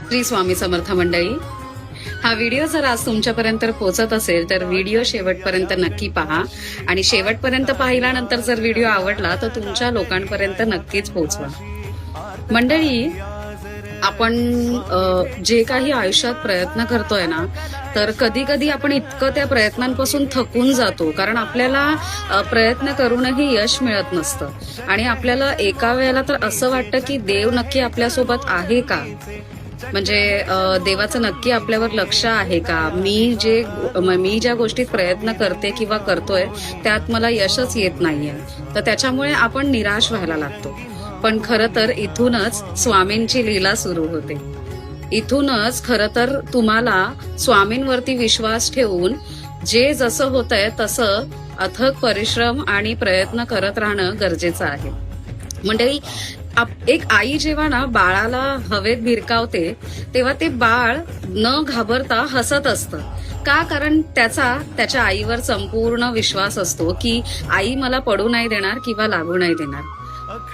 श्री स्वामी समर्थ मंडळी, हा व्हिडिओ जर आज तुमच्यापर्यंत पोहोचत असेल तर व्हिडिओ शेवटपर्यंत नक्की पहा आणि शेवटपर्यंत पाहिल्यानंतर जर व्हिडिओ आवडला तर तुमच्या लोकांपर्यंत नक्कीच पोहोचवा. मंडळी, आपण जे काही आयुष्यात प्रयत्न करतोय ना, तर कधी कधी आपण इतकं त्या प्रयत्नांपासून थकून जातो, कारण आपल्याला प्रयत्न करूनही यश मिळत नसतं आणि आपल्याला एका वेळेला तर असं वाटतं की देव नक्की आपल्यासोबत आहे का, म्हणजे देवाचं नक्की आपल्यावर लक्ष आहे का, मी ज्या गोष्टीत प्रयत्न करते किंवा करतोय त्यात मला यशच येत नाहीये, तर त्याच्यामुळे आपण निराश व्हायला लागतो. पण खरं तर इथूनच स्वामींची लीला सुरू होते. इथूनच खरं तर तुम्हाला स्वामींवरती विश्वास ठेवून जे जसं होतंय तसं अथक परिश्रम आणि प्रयत्न करत राहणं गरजेचं आहे. मंडळी, एक आई जेव्हा ना बाळाला हवेत भिरकावते तेव्हा ते बाळ न घाबरता हसत असतं. का? कारण त्याच्या आईवर संपूर्ण विश्वास असतो की आई मला पडू नाही देणार किंवा लागू नाही देणार.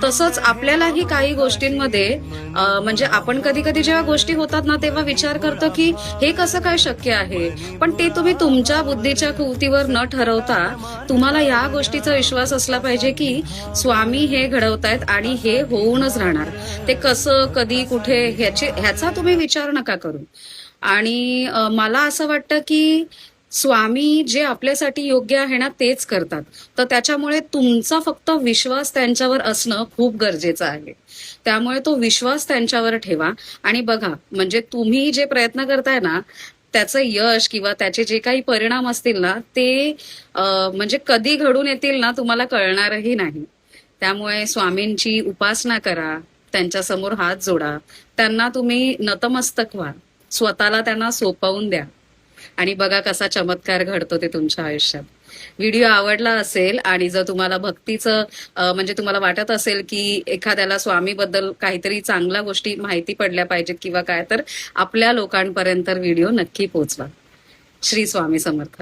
तसंच आपल्यालाही काही गोष्टींमध्ये म्हणजे आपण कधी कधी जेव्हा गोष्टी होतात ना तेव्हा विचार करतो की हे कसं काय शक्य आहे, पण ते तुम्ही तुमच्या बुद्धीच्या कुवतीवर न ठरवता तुम्हाला या गोष्टीचा विश्वास असला पाहिजे की स्वामी हे घडवतायत आणि हे होऊनच राहणार. ते कसं, कधी, कुठे ह्याचा तुम्ही विचार नका करू. आणि मला असं वाटतं की स्वामी जे आपल्यासाठी योग्य आहे ना तेच करतात, तर त्याच्यामुळे तुमचा फक्त विश्वास त्यांच्यावर असणं खूप गरजेचं आहे. त्यामुळे तो विश्वास त्यांच्यावर ठेवा आणि बघा, म्हणजे तुम्ही जे प्रयत्न करताय ना त्याचं यश किंवा त्याचे जे काही परिणाम असतील ना ते म्हणजे कधी घडून येतील ना तुम्हाला कळणारही नाही. त्यामुळे स्वामींची उपासना करा, त्यांच्या समोर हात जोडा, त्यांना तुम्ही नतमस्तक व्हा, स्वतःला त्यांना सोपवून द्या आणि बघा कसा चमत्कार घडतो ते तुमच्या आयुष्यात. व्हिडिओ आवडला असेल आणि जर तुम्हाला भक्तीचं म्हणजे तुम्हाला वाटत असेल की एखाद्याला स्वामीबद्दल काहीतरी चांगल्या गोष्टी माहिती पडल्या पाहिजेत किंवा काय, तर आपल्या लोकांपर्यंत व्हिडिओ नक्की पोहोचवा. श्री स्वामी समर्थ.